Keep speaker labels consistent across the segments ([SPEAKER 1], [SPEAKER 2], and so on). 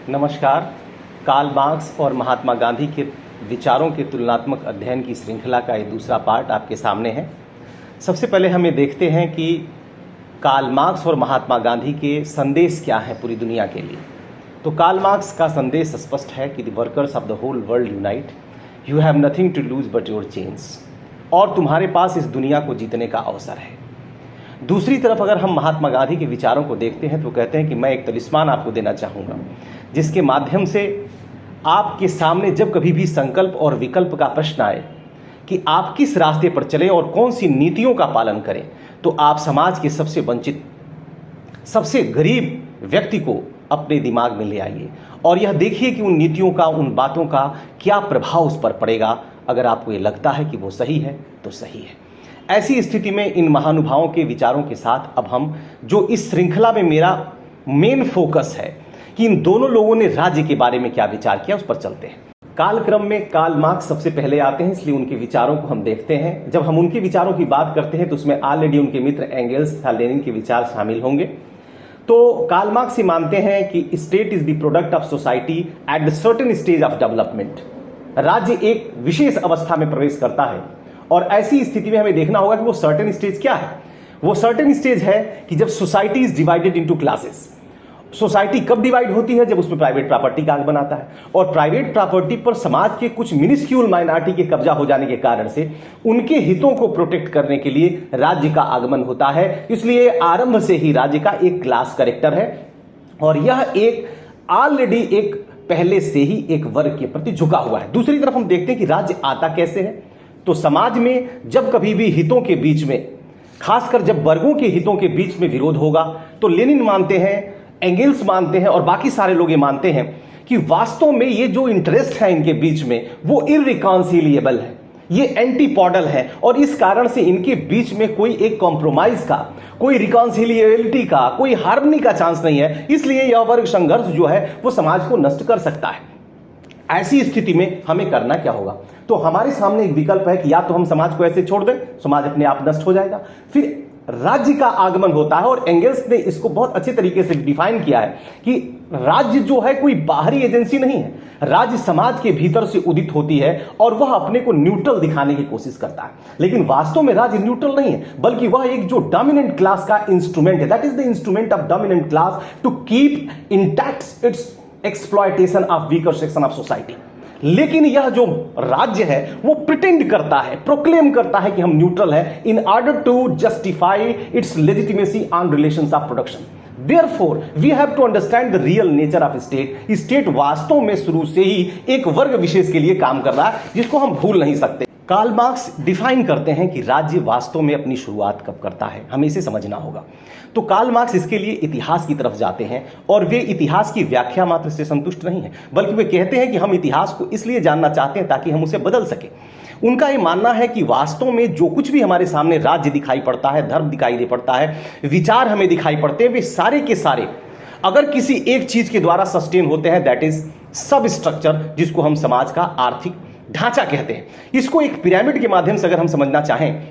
[SPEAKER 1] नमस्कार। Karl Marx और महात्मा गांधी के विचारों के तुलनात्मक अध्ययन की श्रृंखला का ये दूसरा पार्ट आपके सामने है। सबसे पहले हम ये देखते हैं कि कार्ल मार्क्स और महात्मा गांधी के संदेश क्या हैं पूरी दुनिया के लिए। तो कार्ल मार्क्स का संदेश स्पष्ट है कि the workers of the whole world unite, you have nothing to lose but your chains, और तुम्हारे पास इस दुनिया को जीतने का अवसर है। दूसरी तरफ अगर हम महात्मा गांधी के विचारों को देखते हैं तो कहते हैं कि मैं एक तलिस्मान आपको देना चाहूँगा जिसके माध्यम से आपके सामने जब कभी भी संकल्प और विकल्प का प्रश्न आए कि आप किस रास्ते पर चलें और कौन सी नीतियों का पालन करें, तो आप समाज के सबसे वंचित, सबसे गरीब व्यक्ति को अपने दिमाग में ले आइए और यह देखिए कि उन नीतियों का, उन बातों का क्या प्रभाव उस पर पड़ेगा। अगर आपको ये लगता है कि वो सही है तो सही है। ऐसी स्थिति में इन महानुभावों के विचारों के साथ अब हम जो इस श्रृंखला में मेरा मेन फोकस है कि इन दोनों लोगों ने राज्य के बारे में क्या विचार किया, उस पर चलते हैं। कालक्रम में कार्ल मार्क्स सबसे पहले आते हैं, इसलिए उनके विचारों को हम देखते हैं। जब हम उनके विचारों की बात करते हैं तो उसमें ऑलरेडी उनके मित्र एंगेल्स तथा लेनिन के विचार शामिल होंगे। तो कार्ल मार्क्स ये मानते हैं कि state is the product of society at the certain stage of development. राज्य एक विशेष अवस्था में प्रवेश करता है और ऐसी स्थिति में हमें देखना होगा कि वो सर्टेन स्टेज क्या है। वो सर्टेन स्टेज है कि जब society is divided into classes. Society कब डिवाइड होती है? जब उसमें प्राइवेट प्रॉपर्टी का आगमन आता है और प्राइवेट प्रॉपर्टी पर समाज के कुछ मिनिस्क्यूल माइनॉरिटी के कब्जा हो जाने के कारण से उनके हितों को प्रोटेक्ट करने के लिए राज्य का आगमन होता है। इसलिए आरंभ से ही राज्य का एक क्लास कैरेक्टर है और यह एक ऑलरेडी एक पहले से ही एक वर्ग के प्रति झुका हुआ है। दूसरी तरफ हम देखते हैं कि राज्य आता कैसे है। तो समाज में जब कभी भी हितों के बीच में, खासकर जब वर्गों के हितों के बीच में विरोध होगा, तो लेनिन मानते हैं, एंगेल्स मानते हैं और बाकी सारे लोग ये मानते हैं कि वास्तव में ये जो इंटरेस्ट है इनके बीच में वो इररिकॉन्सिलिएबल है, ये एंटीपॉडल है और इस कारण से इनके बीच में कोई एक कॉम्प्रोमाइज का, कोई रिकॉन्सिलिएबिलिटी का, कोई हार्मनी का चांस नहीं है। इसलिए यह वर्ग संघर्ष जो है वो समाज को नष्ट कर सकता है। ऐसी स्थिति में हमें करना क्या होगा? तो हमारे सामने एक विकल्प है कि या तो हम समाज को ऐसे छोड़ दें, समाज अपने आप नष्ट हो जाएगा, फिर राज्य का आगमन होता है और एंगेल्स ने इसको बहुत अच्छे तरीके से डिफाइन किया है कि राज्य जो है कोई बाहरी एजेंसी नहीं है, राज्य समाज के भीतर से उदित होती है और वह अपने को न्यूट्रल दिखाने की कोशिश करता है। लेकिन वास्तव में राज्य न्यूट्रल नहीं है, बल्कि वह एक जो डोमिनेंट क्लास का इंस्ट्रूमेंट है, that is the instrument of dominant class to keep intact its exploitation of weaker section of society. लेकिन यह जो राज्य है वो प्रिटेंड करता है, प्रोक्लेम करता है कि हम न्यूट्रल है in order to justify its legitimacy on relations of production. Therefore, we have to understand the real nature of state. State वास्तव में शुरू से ही एक वर्ग विशेष के लिए काम कर रहा है जिसको हम भूल नहीं सकते। कार्ल मार्क्स डिफाइन करते हैं कि राज्य वास्तव में अपनी शुरुआत कब करता है, हमें इसे समझना होगा। तो कार्ल मार्क्स इसके लिए इतिहास की तरफ जाते हैं और वे इतिहास की व्याख्या मात्र से संतुष्ट नहीं है, बल्कि वे कहते हैं कि हम इतिहास को इसलिए जानना चाहते हैं ताकि हम उसे बदल सकें। उनका ये मानना है कि वास्तव में जो कुछ भी हमारे सामने राज्य दिखाई पड़ता है, धर्म दिखाई दे पड़ता है, विचार हमें दिखाई पड़ते हैं, वे सारे के सारे अगर किसी एक चीज के द्वारा सस्टेन होते हैं, दैट इज सब स्ट्रक्चर, जिसको हम समाज का आर्थिक ढांचा कहते हैं। इसको एक पिरामिड के माध्यम से अगर हम समझना चाहें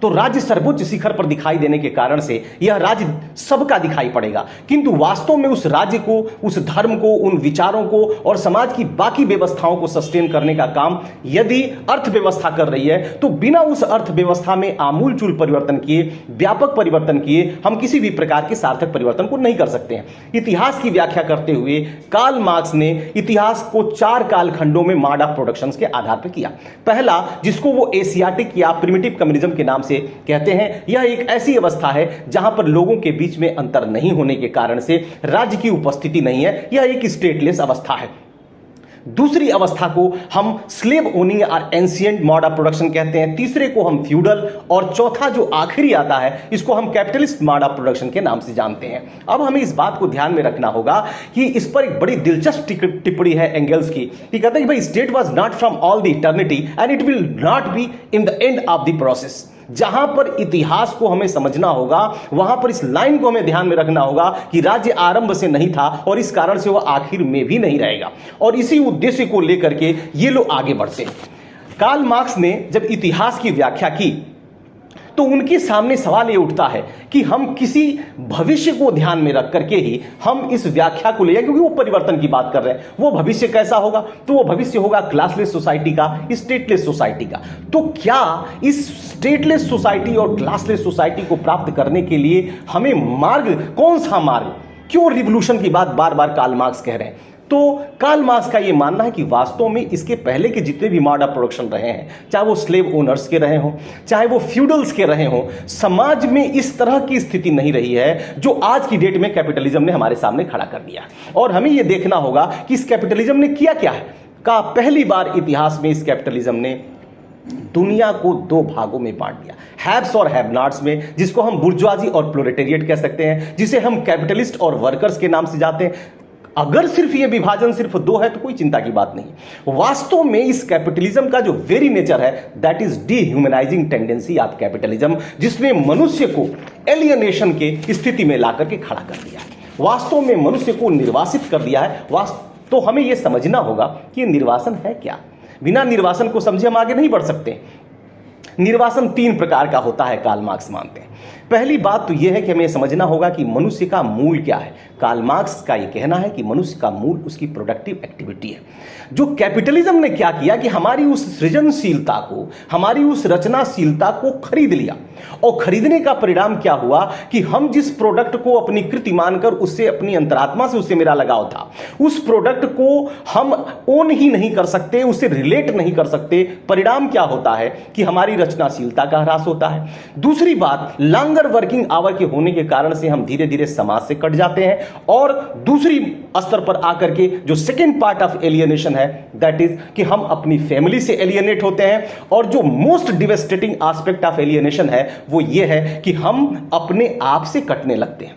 [SPEAKER 1] तो राज्य सर्वोच्च शिखर पर दिखाई देने के कारण से यह राज्य सबका दिखाई पड़ेगा, किंतु वास्तव में उस राज्य को, उस धर्म को, उन विचारों को और समाज की बाकी व्यवस्थाओं को सस्टेन करने का काम यदि अर्थव्यवस्था कर रही है, तो बिना उस अर्थव्यवस्था में आमूलचूल परिवर्तन किए, व्यापक परिवर्तन किए, हम किसी भी प्रकार के सार्थक परिवर्तन को नहीं कर सकते हैं। इतिहास की व्याख्या करते हुए कार्ल मार्क्स ने इतिहास को 4 कालखंडों में मोड ऑफ प्रोडक्शन के आधार पर किया। पहला, जिसको वो एशियाटिक या प्रिमिटिव कम्युनिज्म के नाम से कहते हैं, यह एक ऐसी अवस्था है जहां पर लोगों के बीच में अंतर नहीं होने के कारण से राज्य की उपस्थिति नहीं है, यह एक स्टेटलेस अवस्था है। दूसरी अवस्था को हम स्लेव ओनिंग और एंशिएंट मोड ऑफ प्रोडक्शन कहते हैं। तीसरे को हम फ्यूडल और चौथा जो आखिरी आता है इसको हम कैपिटलिस्ट मोड ऑफ प्रोडक्शन के नाम से जानते हैं। अब हमें इस बात को ध्यान में रखना होगा कि इस पर एक बड़ी दिलचस्प टिप्पणी है एंगेल्स की, कि कहते हैं कि भाई state was not from all the eternity and it will not be in the end of the process. जहां पर इतिहास को हमें समझना होगा वहां पर इस लाइन को हमें ध्यान में रखना होगा कि राज्य आरंभ से नहीं था और इस कारण से वह आखिर में भी नहीं रहेगा, और इसी उद्देश्य को लेकर के ये लोग आगे बढ़ते हैं। कार्ल मार्क्स ने जब इतिहास की व्याख्या की तो उनके सामने सवाल ये उठता है कि हम किसी भविष्य को ध्यान में रख करके ही हम इस व्याख्या को ले जाए, क्योंकि वो परिवर्तन की बात कर रहे हैं। वो भविष्य कैसा होगा? तो वो भविष्य होगा क्लासलेस सोसाइटी का, स्टेटलेस सोसाइटी का। तो क्या इस स्टेटलेस सोसाइटी और क्लासलेस सोसाइटी को प्राप्त करने के लिए हमें मार्ग, कौन सा मार्ग? क्यों रिवॉल्यूशन की बात बार बार कार्ल मार्क्स कह रहे हैं? तो कार्ल मार्क्स का यह मानना है कि वास्तव में इसके पहले के जितने भी मोड ऑफ प्रोडक्शन रहे हैं, चाहे वो स्लेव ओनर्स के रहे हों, चाहे वो फ्यूडल्स के रहे हों, समाज में इस तरह की स्थिति नहीं रही है जो आज की डेट में कैपिटलिज्म ने हमारे सामने खड़ा कर दिया। और हमें यह देखना होगा कि इस कैपिटलिज्म ने किया क्या है। का पहली बार इतिहास में इस कैपिटलिज्म ने दुनिया को दो भागों में बांट दिया, हैव्स और हैव नॉट्स में, जिसको हम बुर्जुआजी और प्रोलेटेरिएट कह सकते हैं, जिसे हम कैपिटलिस्ट और वर्कर्स के नाम से जानते हैं। अगर सिर्फ ये विभाजन सिर्फ दो है तो कोई चिंता की बात नहीं। वास्तव में इस कैपिटलिज्म का जो वेरी नेचर है, that is dehumanizing tendency of capitalism, जिसने मनुष्य को एलियनेशन के स्थिति में लाकर के खड़ा कर दिया है, वास्तव में मनुष्य को निर्वासित कर दिया है। तो हमें यह समझना होगा कि निर्वासन है क्या। बिना निर्वासन को समझे हम आगे नहीं बढ़ सकते। निर्वासन 3 प्रकार का होता है, कार्ल मार्क्स मानते हैं। पहली बात तो यह है कि हमें समझना होगा कि मनुष्य का मूल क्या है। कार्ल मार्क्स का यह कहना है कि मनुष्य का मूल उसकी प्रोडक्टिव एक्टिविटी है। जो कैपिटलिज्म ने क्या किया कि हमारी उस सृजनशीलता को, हमारी उस रचनाशीलता को खरीद लिया, और खरीदने का परिणाम क्या हुआ कि हम जिस प्रोडक्ट को अपनी कृति मानकर उससे, अपनी अंतरात्मा से उससे मेरा लगाव था, उस प्रोडक्ट को हम ओन ही नहीं कर सकते, उससे रिलेट नहीं कर सकते। परिणाम क्या होता है कि हमारी रचनाशीलता का ह्रास होता है। दूसरी बात, लॉन्गर वर्किंग आवर के होने के कारण से हम धीरे धीरे समाज से कट जाते हैं। और दूसरी स्तर पर आकर के जो सेकेंड पार्ट ऑफ एलियनेशन है, दैट इज कि हम अपनी फैमिली से एलियनेट होते हैं। और जो most devastating aspect of alienation है वो ये है कि हम अपने आप से कटने लगते हैं।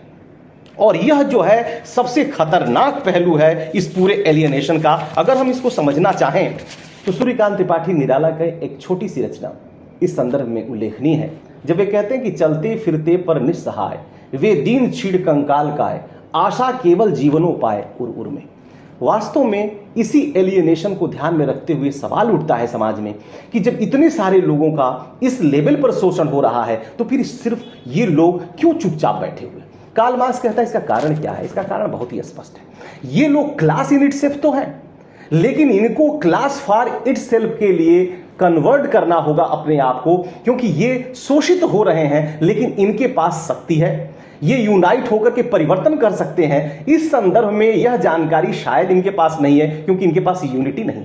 [SPEAKER 1] और यह जो है सबसे खतरनाक पहलू है इस पूरे एलियनेशन का। अगर हम इसको समझना चाहें तो सूर्यकांत त्रिपाठी निराला का एक छोटी सी रचना इस संदर्भ में उल्लेखनीय है, जब वे कहते हैं कि चलते फिरते पर निस्सहाय, वे दीन छीड़ कंकाल काय, आशा केवल जीवनोपाय उर उर में। वास्तव में इसी एलियनेशन को ध्यान में रखते हुए सवाल उठता है समाज में कि जब इतने सारे लोगों का इस लेवल पर शोषण हो रहा है तो फिर सिर्फ ये लोग क्यों चुपचाप बैठे हुए। कार्ल मार्क्स कहता है इसका कारण क्या है। इसका कारण बहुत ही स्पष्ट है। ये लोग क्लास इन इटसेल्फ तो है, लेकिन इनको क्लास फॉर इटसेल्फ के लिए कन्वर्ट करना होगा अपने आप को, क्योंकि ये शोषित हो रहे हैं लेकिन इनके पास शक्ति है, ये यूनाइट होकर के परिवर्तन कर सकते हैं। इस संदर्भ में यह जानकारी शायद इनके पास नहीं है, क्योंकि इनके पास यूनिटी नहीं।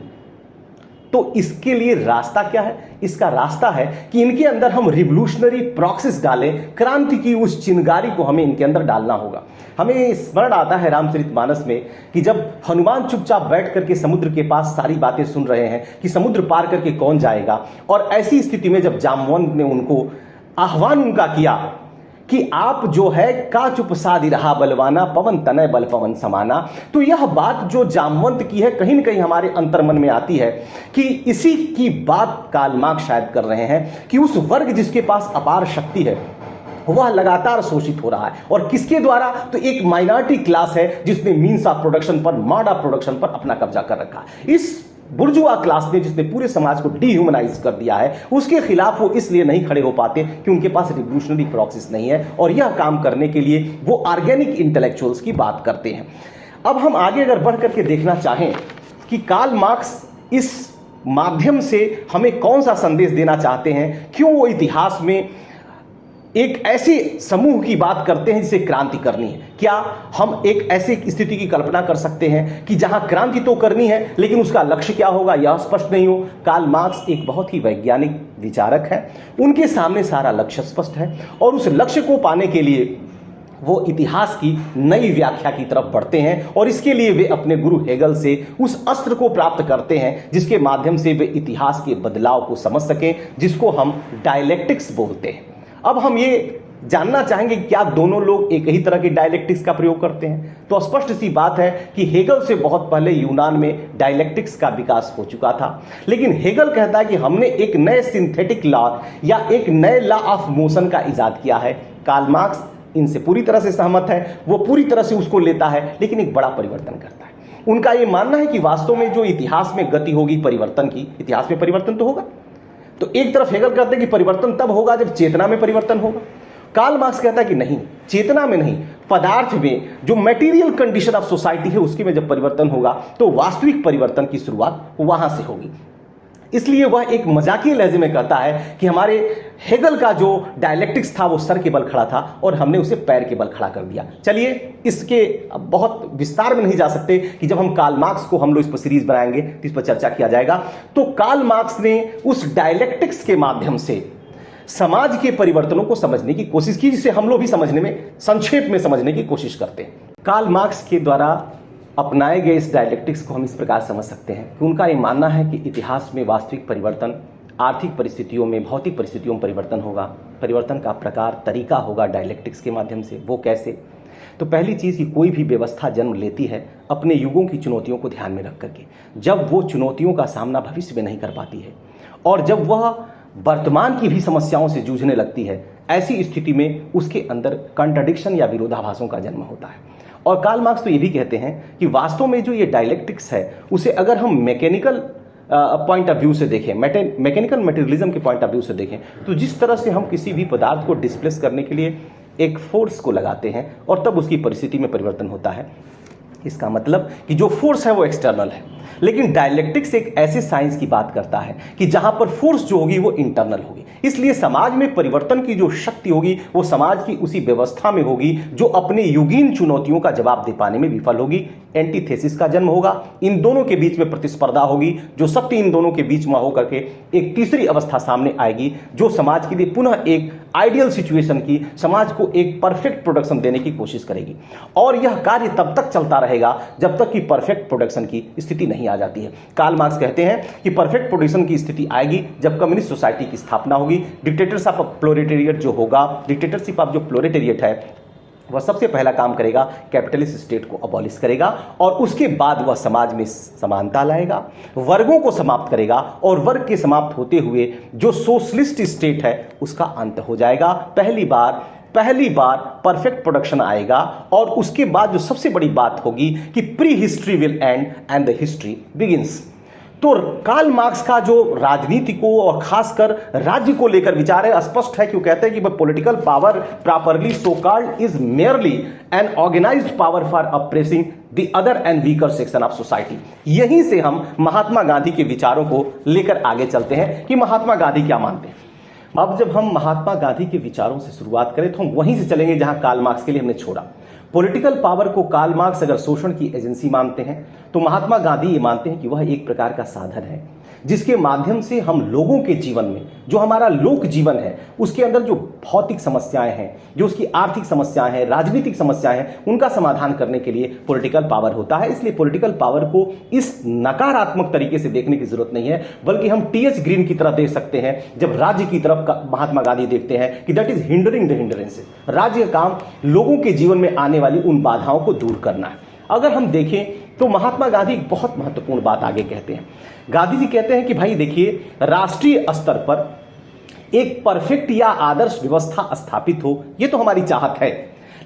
[SPEAKER 1] तो इसके लिए रास्ता क्या है? इसका रास्ता है कि इनके अंदर हम रिवोल्यूशनरी प्रोसेस डालें, क्रांति की उस चिंगारी को हमें इनके अंदर डालना होगा। हमें स्मरण आता है रामचरितमानस में कि जब हनुमान चुपचाप बैठ करके समुद्र के पास सारी बातें सुन रहे हैं कि समुद्र पार करके कौन जाएगा, और ऐसी स्थिति में जब जामवंत ने उनको आह्वान उनका किया कि आप जो है का चुप साधि रहा बलवाना, पवन तनय बल पवन समाना, तो यह बात जो जामवंत की है कहीं न कहीं हमारे अंतर्मन में आती है कि इसी की बात कार्ल मार्क्स शायद कर रहे हैं कि उस वर्ग जिसके पास अपार शक्ति है वह लगातार शोषित हो रहा है। और किसके द्वारा? तो एक माइनॉरिटी क्लास है जिसने मीन्स ऑफ प्रोडक्शन पर, मोड ऑफ प्रोडक्शन पर अपना कब्जा कर रखा है। इस बुर्जुआ क्लास ने जिसने पूरे समाज को डिह्यूमनाइज कर दिया है, उसके खिलाफ वो इसलिए नहीं खड़े हो पाते कि उनके पास रिवोल्यूशनरी प्रोसेस नहीं है, और यह काम करने के लिए वो ऑर्गेनिक इंटेलेक्चुअल्स की बात करते हैं। अब हम आगे अगर बढ़ करके देखना चाहें कि कार्ल मार्क्स इस माध्यम से हमें कौन सा संदेश देना चाहते हैं, क्यों वो इतिहास में एक ऐसे समूह की बात करते हैं जिसे क्रांति करनी है। क्या हम एक ऐसी स्थिति की कल्पना कर सकते हैं कि जहां क्रांति तो करनी है लेकिन उसका लक्ष्य क्या होगा यह स्पष्ट नहीं हो? कार्ल मार्क्स एक बहुत ही वैज्ञानिक विचारक हैं, उनके सामने सारा लक्ष्य स्पष्ट है, और उस लक्ष्य को पाने के लिए वो इतिहास की नई व्याख्या की तरफ बढ़ते हैं। और इसके लिए वे अपने गुरु हेगल से उस अस्त्र को प्राप्त करते हैं जिसके माध्यम से वे इतिहास के बदलाव को समझ सकें, जिसको हम डायलेक्टिक्स बोलते हैं। अब हम ये जानना चाहेंगे क्या दोनों लोग एक ही तरह की डायलेक्टिक्स का प्रयोग करते हैं? तो स्पष्ट सी बात है कि हेगल से बहुत पहले यूनान में डायलेक्टिक्स का विकास हो चुका था, लेकिन हेगल कहता है कि हमने एक नए सिंथेटिक लॉ या एक नए लॉ ऑफ मोशन का इजाद किया है। कार्ल मार्क्स इनसे पूरी तरह से सहमत है, वो पूरी तरह से उसको लेता है, लेकिन एक बड़ा परिवर्तन करता है। उनका ये मानना है कि वास्तव में जो इतिहास में गति होगी परिवर्तन की, इतिहास में परिवर्तन तो होगा, तो एक तरफ हेगल कहते हैं कि परिवर्तन तब होगा जब चेतना में परिवर्तन होगा, कार्ल मार्क्स कहता है कि नहीं, चेतना में नहीं, पदार्थ में, जो मटेरियल कंडीशन ऑफ सोसाइटी है उसके में जब परिवर्तन होगा तो वास्तविक परिवर्तन की शुरुआत वहां से होगी। इसलिए वह एक मजाकिया लहजे में कहता है कि हमारे हेगल का जो डायलेक्टिक्स था वो सर के बल खड़ा था और हमने उसे पैर के बल खड़ा कर दिया। चलिए इसके बहुत विस्तार में नहीं जा सकते कि जब हम कार्ल मार्क्स को हम लोग इस पर सीरीज बनाएंगे तो इस पर चर्चा किया जाएगा। तो कार्ल मार्क्स ने उस डायलेक्टिक्स के माध्यम से समाज के परिवर्तनों को समझने की कोशिश की, जिसे हम लोग भी समझने में, संक्षेप में समझने की कोशिश करते हैं। कार्ल मार्क्स के द्वारा अपनाए गए इस डायलेक्टिक्स को हम इस प्रकार समझ सकते हैं कि उनका ये मानना है कि इतिहास में वास्तविक परिवर्तन आर्थिक परिस्थितियों में, भौतिक परिस्थितियों में परिवर्तन होगा। परिवर्तन का प्रकार, तरीका होगा डायलेक्टिक्स के माध्यम से। वो कैसे? तो पहली चीज़ कि कोई भी व्यवस्था जन्म लेती है अपने युगों की चुनौतियों को ध्यान में रख करके। जब वो चुनौतियों का सामना भविष्य में नहीं कर पाती है और जब वह वर्तमान की भी समस्याओं से जूझने लगती है, ऐसी स्थिति में उसके अंदर कॉन्ट्रडिक्शन या विरोधाभासों का जन्म होता है। और कार्ल मार्क्स तो ये भी कहते हैं कि वास्तव में जो ये डायलेक्टिक्स है उसे अगर हम मैकेनिकल पॉइंट ऑफ व्यू से देखें, मैकेनिकल मटेरियलिज्म के पॉइंट ऑफ व्यू से देखें, तो जिस तरह से हम किसी भी पदार्थ को डिस्प्लेस करने के लिए एक फोर्स को लगाते हैं और तब उसकी परिस्थिति में परिवर्तन होता है, इसका मतलब कि जो फोर्स है वो एक्सटर्नल है। लेकिन डायलेक्टिक्स एक ऐसे साइंस की बात करता है कि जहां पर फोर्स जो होगी वो इंटरनल होगी। इसलिए समाज में परिवर्तन की जो शक्ति होगी वो समाज की उसी व्यवस्था में होगी जो अपने युगीन चुनौतियों का जवाब दे पाने में विफल होगी। एंटीथेसिस का जन्म होगा, इन दोनों के बीच में प्रतिस्पर्धा होगी, जो सत्य इन दोनों के बीच में होकर के एक तीसरी अवस्था सामने आएगी जो समाज के लिए पुनः एक आइडियल सिचुएशन की, समाज को एक परफेक्ट प्रोडक्शन देने की कोशिश करेगी। और यह कार्य तब तक चलता रहेगा जब तक कि परफेक्ट प्रोडक्शन की स्थिति नहीं आ जाती है। कार्ल मार्क्स कहते हैं कि परफेक्ट प्रोडक्शन की स्थिति आएगी जब कम्युनिस्ट सोसाइटी की स्थापना होगी। डिक्टेटरशिप ऑफ प्रोलेटेरिएट जो होगा, डिक्टेटरशिप ऑफ जो प्रोलेटेरिएट है वह सबसे पहला काम करेगा, कैपिटलिस्ट स्टेट को अबॉलिश करेगा और उसके बाद वह समाज में समानता लाएगा, वर्गों को समाप्त करेगा और वर्ग के समाप्त होते हुए जो सोशलिस्ट स्टेट है उसका अंत हो जाएगा। पहली बार परफेक्ट प्रोडक्शन आएगा और उसके बाद जो सबसे बड़ी बात होगी कि pre history will and and the history begins. तो कार्ल मार्क्स का जो राजनीति को और खासकर राज्य को लेकर विचार है स्पष्ट है, क्यों कहते हैं कि political power properly so called is merely an organised power for oppressing the other and weaker section of society. यहीं से हम महात्मा गांधी के विचारों को लेकर आगे चलते हैं कि महात्मा गांधी क्या मानते हैं। अब जब हम महात्मा गांधी के विचारों से शुरुआत करें तो हम वहीं से चलेंगे जहां कार्ल मार्क्स के लिए हमने छोड़ा। पॉलिटिकल पावर को कार्ल मार्क्स अगर शोषण की एजेंसी मानते हैं तो महात्मा गांधी ये मानते हैं कि वह एक प्रकार का साधन है जिसके माध्यम से हम लोगों के जीवन में, जो हमारा लोक जीवन है उसके अंदर जो भौतिक समस्याएं हैं, जो उसकी आर्थिक समस्याएं हैं, राजनीतिक समस्याएं हैं, उनका समाधान करने के लिए पॉलिटिकल पावर होता है। इसलिए पॉलिटिकल पावर को इस नकारात्मक तरीके से देखने की जरूरत नहीं है, बल्कि हम टी.एच. ग्रीन की तरह देख सकते हैं जब राज्य की तरफ महात्मा गांधी देखते हैं कि दैट इज हिंडरिंग द हिंडरेंसेस। राज्य का काम लोगों के जीवन में आने वाली उन बाधाओं को दूर करना है। अगर हम देखें तो महात्मा गांधी एक बहुत महत्वपूर्ण बात आगे कहते हैं। गांधी जी कहते हैं कि भाई देखिए, राष्ट्रीय स्तर पर एक परफेक्ट या आदर्श व्यवस्था स्थापित हो, ये तो हमारी चाहत है,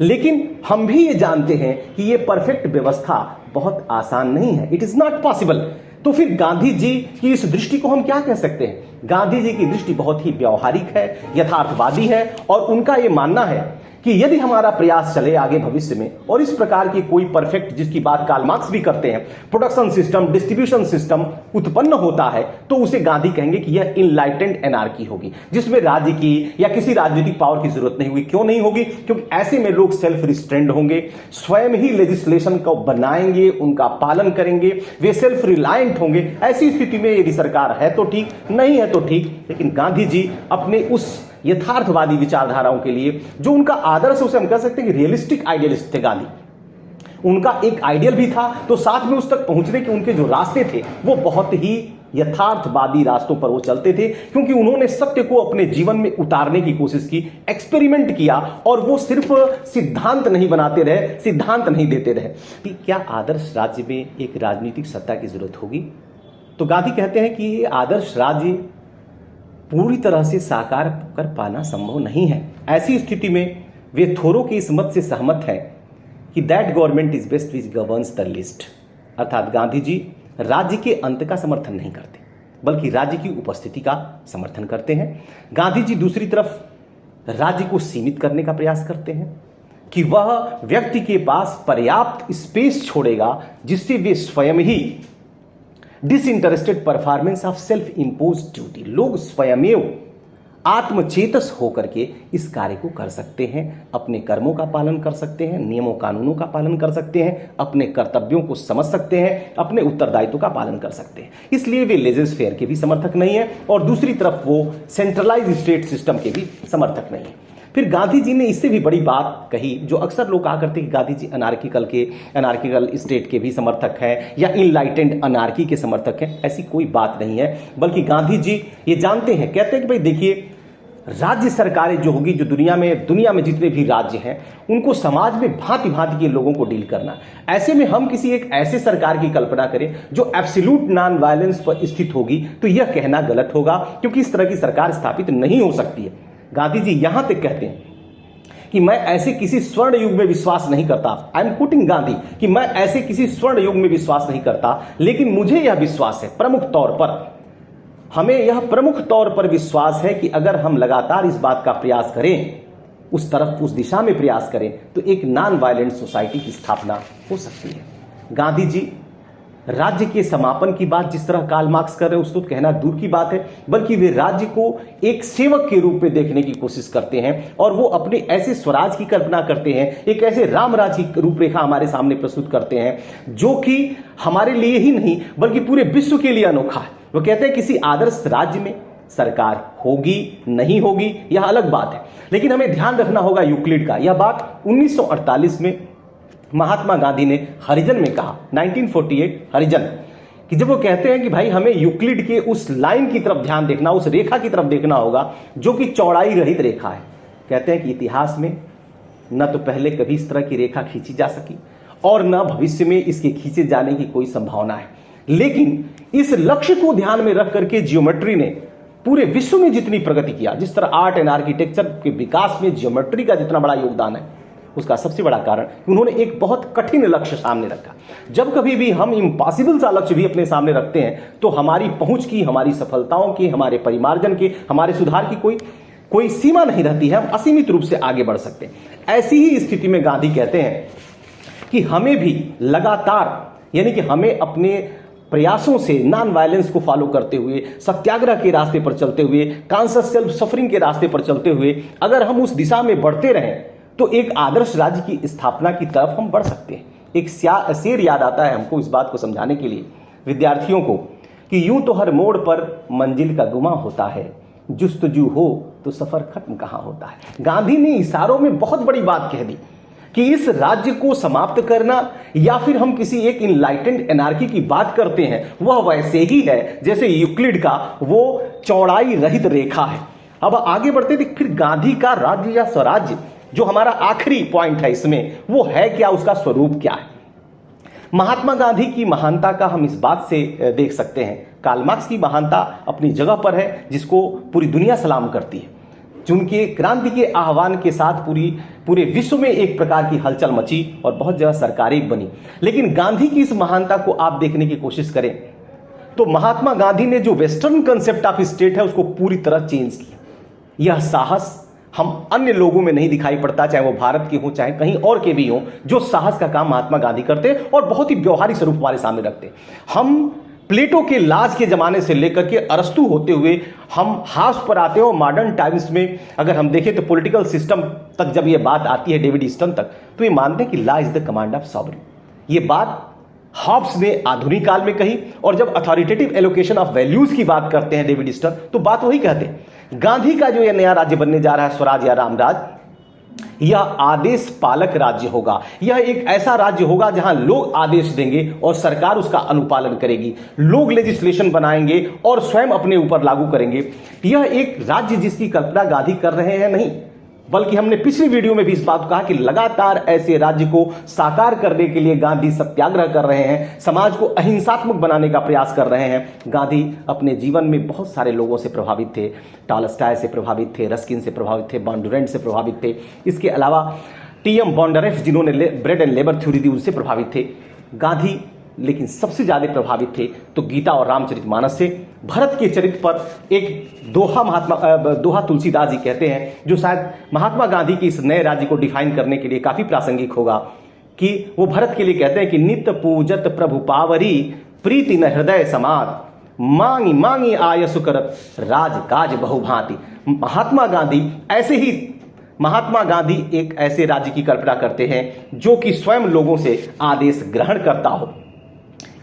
[SPEAKER 1] लेकिन हम भी ये जानते हैं कि ये परफेक्ट व्यवस्था बहुत आसान नहीं है, इट इज नॉट पॉसिबल। तो फिर गांधी जी की इस दृष्टि को हम क्या कह सकते हैं? गांधी जी की दृष्टि बहुत ही व्यावहारिक है, यथार्थवादी है और उनका ये मानना है कि यदि हमारा प्रयास चले आगे भविष्य में और इस प्रकार की कोई परफेक्ट, जिसकी बात कार्ल मार्क्स भी करते हैं, प्रोडक्शन सिस्टम, डिस्ट्रीब्यूशन सिस्टम उत्पन्न होता है तो उसे गांधी कहेंगे कि यह इनलाइटेंड एनार्की होगी जिसमें राज्य की या किसी राजनीतिक पावर की जरूरत नहीं होगी। क्यों नहीं होगी? क्योंकि ऐसे में लोग सेल्फ रिस्ट्रेंड होंगे, स्वयं ही लेजिस्लेशन को बनाएंगे, उनका पालन करेंगे, वे सेल्फ रिलायंट होंगे। ऐसी स्थिति में यदि सरकार है तो ठीक, नहीं है तो ठीक। लेकिन गांधी जी अपने उस यथार्थवादी विचारधाराओं के लिए, जो उनका आदर्श, उसे हम कह सकते हैं कि रियलिस्टिक आइडियलिस्ट थे गांधी। उनका एक आइडियल भी था तो साथ में उस तक पहुंचने के उनके जो रास्ते थे वो बहुत ही यथार्थवादी रास्तों पर वो चलते थे, क्योंकि उन्होंने सत्य को अपने जीवन में उतारने की कोशिश की, एक्सपेरिमेंट किया और वो सिर्फ सिद्धांत नहीं बनाते रहे, सिद्धांत नहीं देते रहे कि क्या आदर्श राज्य में एक राजनीतिक सत्ता की जरूरत होगी। तो गांधी कहते हैं कि ये आदर्श राज्य पूरी तरह से साकार कर पाना संभव नहीं है। ऐसी स्थिति में वे थोरो के इस मत से सहमत हैं कि that government is best which governs the list, अर्थात गांधी जी राज्य के अंत का समर्थन नहीं करते। बल्कि राज्य की उपस्थिति का समर्थन करते हैं। गांधी जी दूसरी तरफ राज्य को सीमित करने का प्रयास करते हैं कि वह व्यक्ति के पास पर्याप्त स्पेस छोड़ेगा जिससे वे स्वयं ही disinterested performance of self impose duty, लोग स्वयमेव आत्मचेतस होकर के इस कार्य को कर सकते हैं, अपने कर्मों का पालन कर सकते हैं, नियमों कानूनों का पालन कर सकते हैं, अपने कर्तव्यों को समझ सकते हैं, अपने उत्तरदायित्व का पालन कर सकते हैं। इसलिए वे लेजेस फेयर के भी समर्थक नहीं है और दूसरी तरफ वो सेंट्रलाइज स्टेट सिस्टम के भी समर्थक नहीं है। फिर गांधी जी ने इससे भी बड़ी बात कही, जो अक्सर लोग कहा करते हैं कि गांधी जी अनार्किकल स्टेट के भी समर्थक हैं या इनलाइटेंड अनार्की के समर्थक हैं। ऐसी कोई बात नहीं है, बल्कि गांधी जी ये जानते हैं, कहते हैं कि भाई देखिए, राज्य सरकारें जो होगी, जो दुनिया में जितने भी राज्य हैं उनको समाज में भांति भांति के लोगों को डील करना। ऐसे में हम किसी एक ऐसे सरकार की कल्पना करें जो एब्सोल्यूट नॉन वायलेंस पर स्थित होगी, तो यह कहना गलत होगा, क्योंकि इस तरह की सरकार स्थापित नहीं हो सकती है। गांधी जी यहां तक कहते हैं कि मैं ऐसे किसी स्वर्ण युग में विश्वास नहीं करता, आई एम कोटिंग गांधी, कि मैं ऐसे किसी स्वर्ण युग में विश्वास नहीं करता, लेकिन मुझे यह विश्वास है, हमें यह प्रमुख तौर पर विश्वास है कि अगर हम लगातार इस बात का प्रयास करें, उस दिशा में प्रयास करें, तो एक नॉन वायलेंट सोसाइटी की स्थापना हो सकती है। गांधी जी राज्य के समापन की बात जिस तरह कार्ल मार्क्स कर रहे हैं, उसको कहना दूर की बात है, बल्कि वे राज्य को एक सेवक के रूप में देखने की कोशिश करते हैं और वो अपने ऐसे स्वराज की कल्पना करते हैं, एक ऐसे रामराज की रूपरेखा हमारे सामने प्रस्तुत करते हैं जो कि हमारे लिए ही नहीं बल्कि पूरे विश्व के लिए अनोखा है। वो कहते हैं किसी आदर्श राज्य में सरकार होगी नहीं होगी यह अलग बात है, लेकिन हमें ध्यान रखना होगा यूक्लिड का। यह बात 1948 में महात्मा गांधी ने हरिजन में कहा, 1948 हरिजन, कि जब वो कहते हैं कि भाई हमें यूक्लिड के उस लाइन की तरफ ध्यान देखना, उस रेखा की तरफ देखना होगा जो कि चौड़ाई रहित रेखा है। कहते हैं कि इतिहास में न तो पहले कभी इस तरह की रेखा खींची जा सकी और न भविष्य में इसके खींचे जाने की कोई संभावना है, लेकिन इस लक्ष्य को ध्यान में रख करके जियोमेट्री ने पूरे विश्व में जितनी प्रगति किया, जिस तरह आर्ट एंड आर्किटेक्चर के विकास में जियोमेट्री का जितना बड़ा योगदान है, उसका सबसे बड़ा कारण कि उन्होंने एक बहुत कठिन लक्ष्य सामने रखा। जब कभी भी हम इम्पॉसिबल सा लक्ष्य भी अपने सामने रखते हैं तो हमारी पहुंच की, हमारी सफलताओं की, हमारे परिमार्जन की, हमारे सुधार की कोई सीमा नहीं रहती है, हम असीमित रूप से आगे बढ़ सकते हैं। ऐसी ही स्थिति में गांधी कहते हैं कि हमें भी लगातार, यानी कि हमें अपने प्रयासों से नॉन वायलेंस को फॉलो करते हुए, सत्याग्रह के रास्ते पर चलते हुए, कॉन्शियस सेल्फ सफरिंग के रास्ते पर चलते हुए, अगर हम उस दिशा में बढ़ते रहें तो एक आदर्श राज्य की स्थापना की तरफ हम बढ़ सकते हैं। एक शेर याद आता है हमको इस बात को समझाने के लिए विद्यार्थियों को, कि यूं तो हर मोड़ पर मंजिल का गुमा होता है, जुस्तजू हो तो सफर खत्म कहाँ होता है। गांधी ने इशारों में बहुत बड़ी बात कह दी कि इस राज्य को समाप्त करना या फिर हम किसी एक इनलाइटेंड एनार्की की बात करते हैं, वह वैसे ही है जैसे यूक्लिड का वो चौड़ाई रहित रेखा है। अब आगे बढ़ते थे, फिर गांधी का राज्य या स्वराज्य जो हमारा आखिरी पॉइंट है इसमें, वो है क्या, उसका स्वरूप क्या है। महात्मा गांधी की महानता का हम इस बात से देख सकते हैं, कार्ल मार्क्स की महानता अपनी जगह पर है जिसको पूरी दुनिया सलाम करती है, जिनके क्रांति के आह्वान के साथ पूरे विश्व में एक प्रकार की हलचल मची और बहुत जगह सरकारें बनी। लेकिन गांधी की इस महानता को आप देखने की कोशिश करें तो महात्मा गांधी ने जो वेस्टर्न कंसेप्ट ऑफ स्टेट है उसको पूरी तरह चेंज किया। यह साहस हम अन्य लोगों में नहीं दिखाई पड़ता, चाहे वो भारत के हों चाहे कहीं और के भी हों, जो साहस का काम महात्मा गांधी करते और बहुत ही व्यवहारिक स्वरूप हमारे सामने रखते। हम प्लेटो के लाज के जमाने से लेकर के अरस्तु होते हुए हम हाउस पर आते हैं और मॉडर्न टाइम्स में अगर हम देखें तो पॉलिटिकल सिस्टम तक जब ये बात आती है डेविड ईस्टन तक, तो ये मानते हैं कि law is the command of sovereign. ये बात हॉब्स ने आधुनिक काल में कही, और जब अथॉरिटेटिव एलोकेशन ऑफ वैल्यूज की बात करते हैं डेविड ईस्टन, तो बात वही कहते हैं। गांधी का जो ये नया राज्य बनने जा रहा है, स्वराज या रामराज, यह आदेश पालक राज्य होगा। यह एक ऐसा राज्य होगा जहां लोग आदेश देंगे और सरकार उसका अनुपालन करेगी, लोग लेजिस्लेशन बनाएंगे और स्वयं अपने ऊपर लागू करेंगे। यह एक राज्य जिसकी कल्पना गांधी कर रहे हैं नहीं, बल्कि हमने पिछली वीडियो में भी इस बात को कहा कि लगातार ऐसे राज्य को साकार करने के लिए गांधी सत्याग्रह कर रहे हैं, समाज को अहिंसात्मक बनाने का प्रयास कर रहे हैं। गांधी अपने जीवन में बहुत सारे लोगों से प्रभावित थे, टॉलस्टॉय से प्रभावित थे, रस्किन से प्रभावित थे, बॉन्डुरेंट से प्रभावित थे, इसके अलावा टी.एम. बॉन्डरेफ जिन्होंने ब्रेड एंड लेबर थ्योरी दी उनसे प्रभावित थे। गांधी लेकिन सबसे ज़्यादा प्रभावित थे तो गीता और रामचरितमानस से। भरत के चरित्र पर एक दोहा तुलसीदास जी कहते हैं, जो शायद महात्मा गांधी की इस नए राज्य को डिफाइन करने के लिए काफ़ी प्रासंगिक होगा, कि वो भरत के लिए कहते हैं कि नित्य पूजत प्रभु पावरी, प्रीति न हृदय समात, मांगी मांगी आयसु करत, राज काज बहुभांति। महात्मा गांधी एक ऐसे राज्य की कल्पना करते हैं जो कि स्वयं लोगों से आदेश ग्रहण करता हो।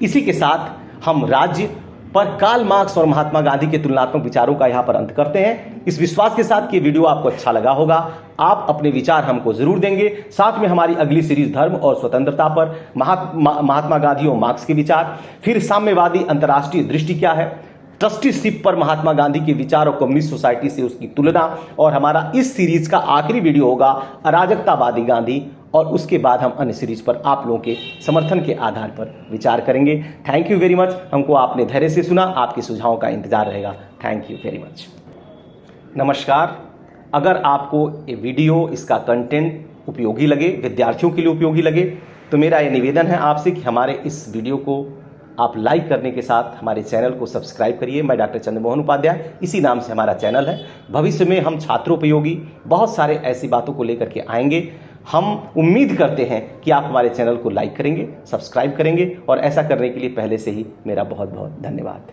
[SPEAKER 1] इसी के साथ हम राज्य पर कार्ल मार्क्स और महात्मा गांधी के तुलनात्मक विचारों का यहाँ पर अंत करते हैं, इस विश्वास के साथ कि वीडियो आपको अच्छा लगा होगा। आप अपने विचार हमको जरूर देंगे। साथ में हमारी अगली सीरीज धर्म और स्वतंत्रता पर महात्मा गांधी और मार्क्स के विचार, फिर साम्यवादी अंतर्राष्ट्रीय दृष्टि क्या है, ट्रस्टीशिप पर महात्मा गांधी के विचार और कम्युनिस्ट सोसाइटी से उसकी तुलना, और हमारा इस सीरीज का आखिरी वीडियो होगा अराजकतावादी गांधी, और उसके बाद हम अन्य सीरीज पर आप लोगों के समर्थन के आधार पर विचार करेंगे। Thank you very much. हमको आपने धैर्य से सुना, आपके सुझावों का इंतजार रहेगा। Thank you very much. नमस्कार। अगर आपको ये वीडियो, इसका कंटेंट उपयोगी लगे, विद्यार्थियों के लिए उपयोगी लगे, तो मेरा ये निवेदन है आपसे कि हमारे इस वीडियो को आप लाइक करने के साथ हमारे चैनल को सब्सक्राइब करिए। मैं डॉक्टर चंद्रमोहन उपाध्याय, इसी नाम से हमारा चैनल है। भविष्य में हम छात्रोपयोगी बहुत सारे ऐसी बातों को लेकर के आएंगे। हम उम्मीद करते हैं कि आप हमारे चैनल को लाइक करेंगे, सब्सक्राइब करेंगे, और ऐसा करने के लिए पहले से ही मेरा बहुत बहुत धन्यवाद।